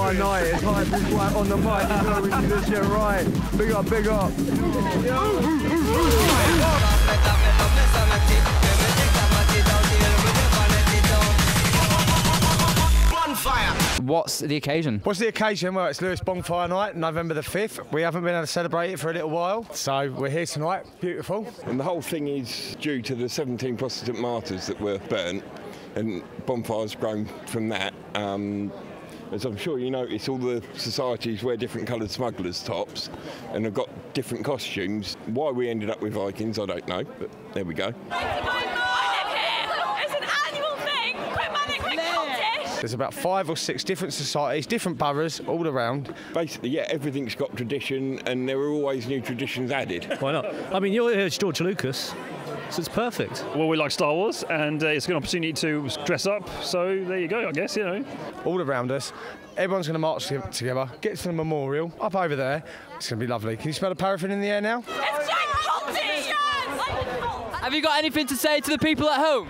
Bonfire night. It's hype is right on the mic. You know we do this shit right. Big up, big up. Bonfire. What's the occasion? What's the occasion? Well, it's Lewes Bonfire night, November the 5th. We haven't been able to celebrate it for a little while, so we're here tonight. Beautiful. And the whole thing is due to the 17 Protestant martyrs that were burnt, and Bonfire's grown from that. As I'm sure you notice, all the societies wear different coloured smugglers' tops and have got different costumes. Why we ended up with Vikings, I don't know, but there we go. There's about 5 or 6 different societies, different boroughs, all around. Basically, yeah, everything's got tradition, and there are always new traditions added. Why not? I mean, you're here, it's George Lucas, so it's perfect. Well, we like Star Wars, and it's a good opportunity to dress up, so there you go, I guess, you know. All around us. Everyone's going to march together, get to the memorial, up over there. It's going to be lovely. Can you smell the paraffin in the air now? It's Jack Ponty! Have you got anything to say to the people at home?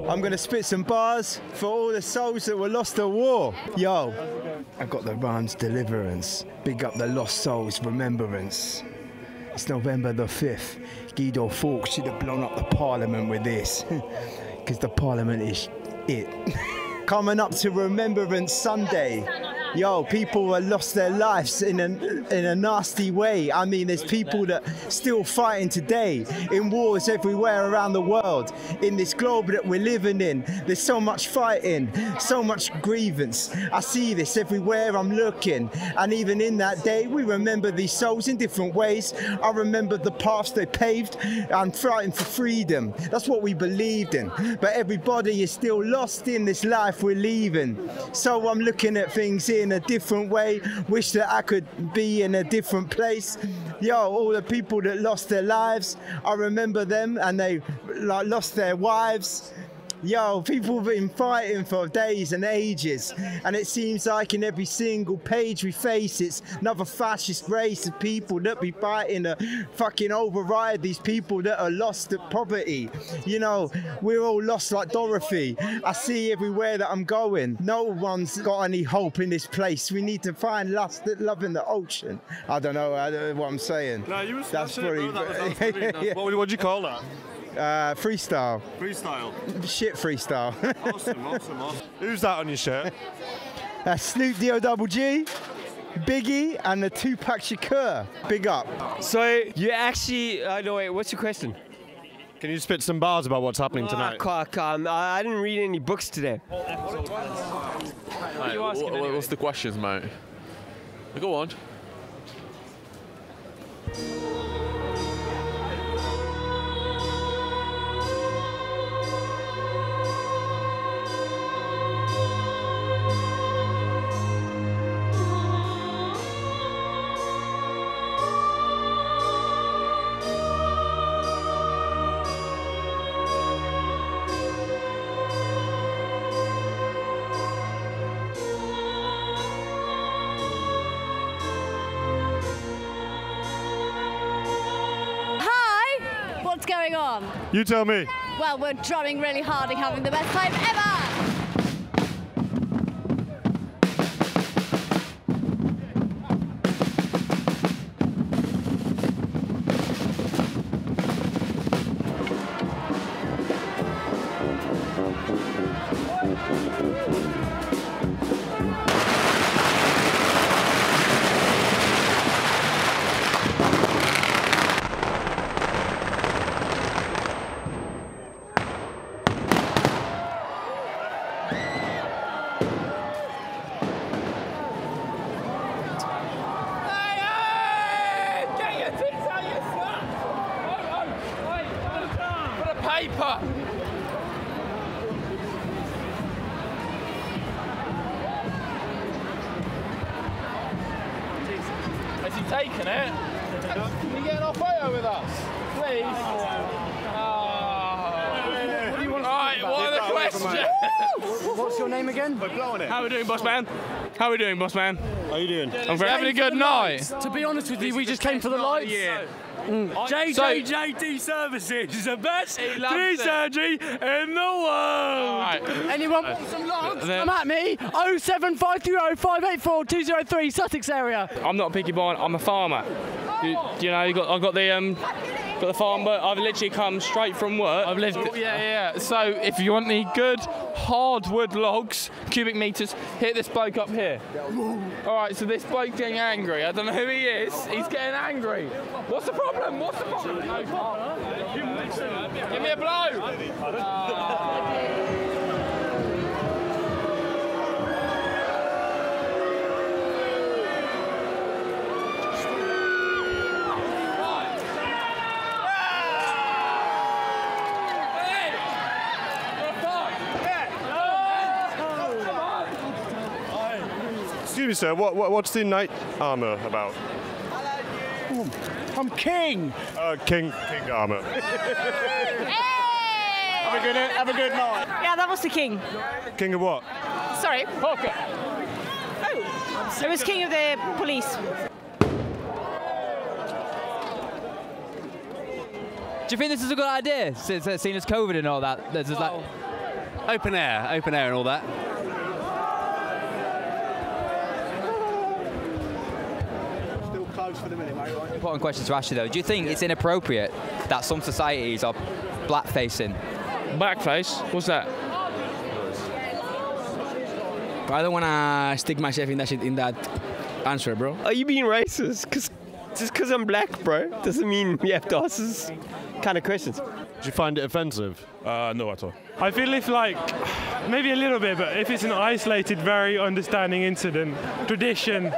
I'm gonna spit some bars for all the souls that were lost at war. Yo, I got the rhymes deliverance. Big up the lost souls remembrance. It's November the 5th. Guido Fawkes should have blown up the Parliament with this. Because the Parliament is it. Coming up to Remembrance Sunday. Yo, people have lost their lives in a nasty way. I mean, there's people that still fighting today in wars everywhere around the world. In this globe that we're living in, there's so much fighting, so much grievance. I see this everywhere I'm looking. And even in that day, we remember these souls in different ways. I remember the paths they paved and fighting for freedom. That's what we believed in. But everybody is still lost in this life we're leaving. So I'm looking at things in a different way, wish that I could be in a different place. Yo, all the people that lost their lives, I remember them, and they like lost their wives. Yo, people have been fighting for days and ages, and it seems like in every single page we face, it's another fascist race of people that be fighting to fucking override these people that are lost at poverty. You know, we're all lost like Dorothy. I see everywhere that I'm going. No one's got any hope in this place. We need to find love in the ocean. I don't know what I'm saying. No, you were That's pretty. Yeah. What would you call that? Freestyle. Freestyle. Shit freestyle. Awesome. Who's that on your shirt? Snoop D-O-double-G, Biggie, and the Tupac Shakur. Big up. So you actually, no wait, what's your question? Can you spit some bars about what's happening tonight? I didn't read any books today. What's the questions, mate? Go on. What's going on? You tell me. Well, we're drumming really hard and having the best time ever! paper! Has he taken it? Can you get an photo with us? Please? What do you want to talk about? What are the questions? What's your name again? How are we doing, boss man? How are we doing, boss man? How you doing? I'm having a good night. To be honest with you, we just came for the lights. Yeah. JJJT Services is the best tree surgery in the world. Right. Anyone want some logs? Come at me. 07530 584 203 Sussex area. I'm not a piggy barn, I'm a farmer. You know, I've got the farm, but I've literally come straight from work. I've lived. Yeah. So if you want any good hardwood logs, cubic meters, hit this bloke up here. All right. So this bloke's getting angry. I don't know who he is. He's getting angry. What's the problem? What's the problem? Give me a blow. Excuse me, sir. What's the knight armour about? I'm king. King armour. Have a good night. Yeah, that was the king. King of what? Sorry. Pocket. Oh, it was king of the police. Do you think this is a good idea, since seeing as COVID and all that? There's just like open air and all that. Important question to ask you though. Do you think it's inappropriate that some societies are blackfacing? Blackface? What's that? I don't want to stick myself in that answer, bro. Are you being racist? Just because I'm black, bro, doesn't mean you have to ask this kind of questions. Do you find it offensive? No, at all. I feel if maybe a little bit, but if it's an isolated, very understanding incident, tradition,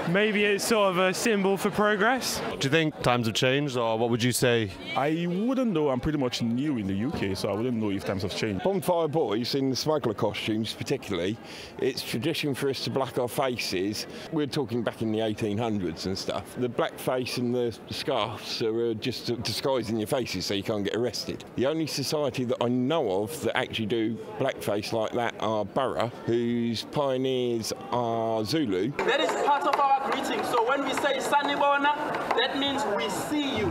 maybe it's sort of a symbol for progress. Do you think times have changed, or what would you say? I wouldn't know. I'm pretty much new in the UK, so I wouldn't know if times have changed. Bonfire boys in the smuggler costumes particularly, it's tradition for us to black our faces. We're talking back in the 1800s and stuff. The blackface and the scarves are just disguising your faces so you can't get arrested. The only society that I know of that actually do blackface like that are Borough, whose pioneers are Zulu. That is part of our greeting. So when we say Sanibona, that means we see you.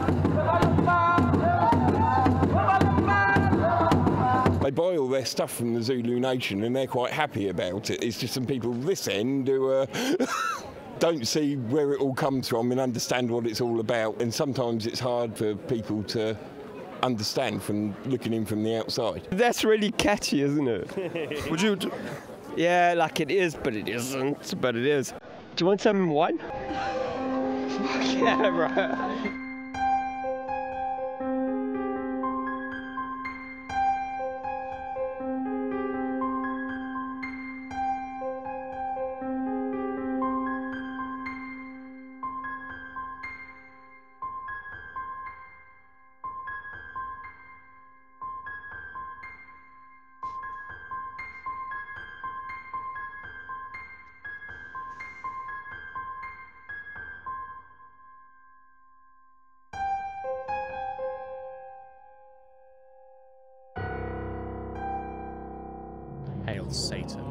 They buy all their stuff from the Zulu Nation and they're quite happy about it. It's just some people this end who don't see where it all comes from and understand what it's all about. And sometimes it's hard for people to understand from looking in from the outside. That's really catchy, isn't it? Would you? Yeah, like it is, but it isn't. But it is. Do you want some wine? Yeah, right. Hail Satan.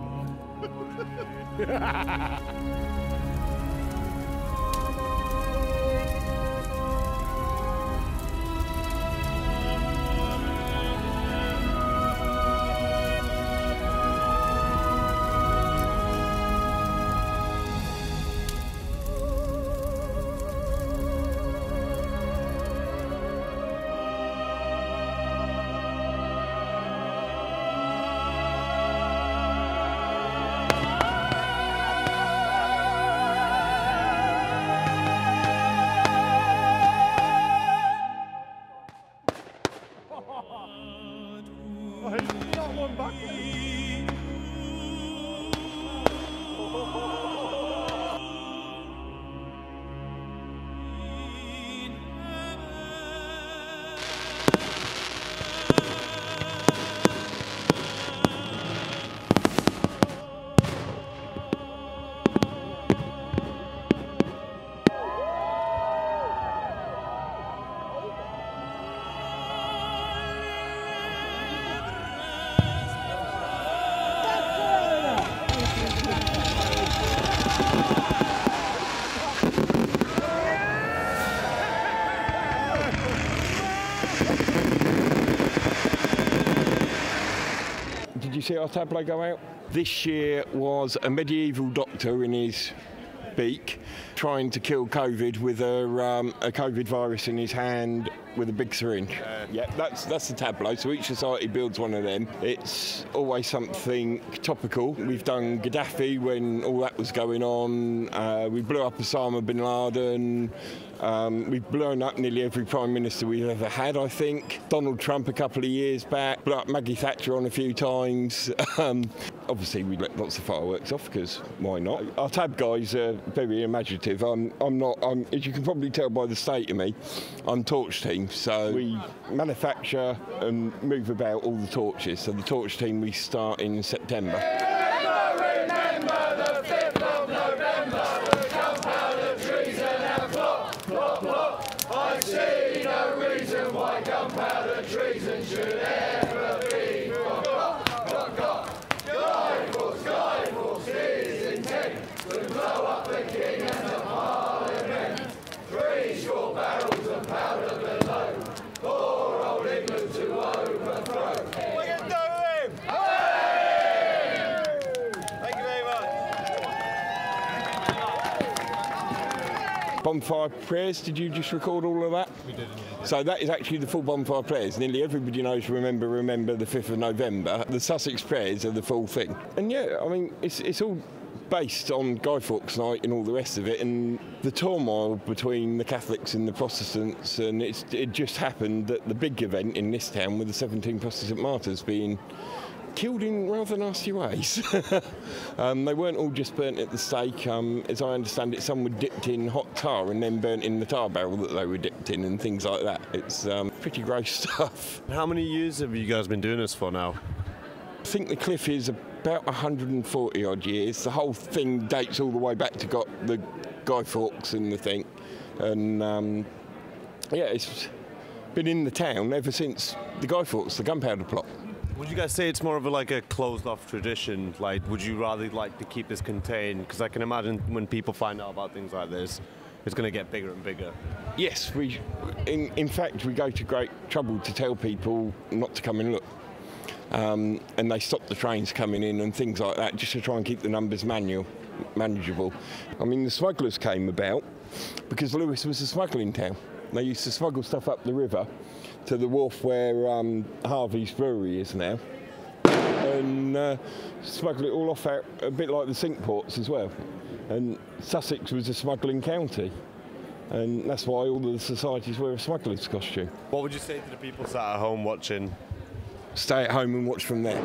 see our tableau go out? This year was a medieval doctor in his beak trying to kill COVID with a COVID virus in his hand with a big syringe. Yeah, that's the tableau. So each society builds one of them. It's always something topical. We've done Gaddafi when all that was going on. We blew up Osama bin Laden. We've blown up nearly every Prime Minister we've ever had, I think. Donald Trump a couple of years back. Blew up Maggie Thatcher on a few times. Obviously, we let lots of fireworks off because why not? Our tab guys are very imaginative. I'm not. As you can probably tell by the state of me, I'm torch team. So we manufacture and move about all the torches. So the torch team we start in September. Remember the 5th of November, the gunpowder treason and plot. I see no reason why gunpowder treason should ever be forgot. Skyforce is intent to blow up the king and the parliament. 3 score barrels of powder below, poor old England to overthrow. We can do him! Hey! Thank you very much. Bonfire prayers, did you just record all of that? We did. So that is actually the full bonfire prayers. Nearly everybody knows remember the 5th of November. The Sussex prayers are the full thing. And yeah, I mean, it's all based on Guy Fawkes Night and all the rest of it, and the turmoil between the Catholics and the Protestants, and it just happened that the big event in this town with the 17 Protestant martyrs being killed in rather nasty ways. They weren't all just burnt at the stake. As I understand it, some were dipped in hot tar and then burnt in the tar barrel that they were dipped in and things like that. It's pretty gross stuff. How many years have you guys been doing this for now? I think the cliff is about 140 odd years. The whole thing dates all the way back to the Guy Fawkes and the thing. And yeah, it's been in the town ever since the Guy Fawkes, the gunpowder plot. Would you guys say it's more of a closed-off tradition? Like, would you rather like to keep this contained? Because I can imagine when people find out about things like this, it's going to get bigger and bigger. Yes, in fact, we go to great trouble to tell people not to come and look. And they stop the trains coming in and things like that just to try and keep the numbers manageable. I mean, the smugglers came about because Lewes was a smuggling town. They used to smuggle stuff up the river to the wharf where Harvey's brewery is now, and smuggle it all off out, a bit like the sink ports as well. And Sussex was a smuggling county, and that's why all of the societies wear a smuggler's costume. What would you say to the people sat at home watching? Stay at home and watch from there.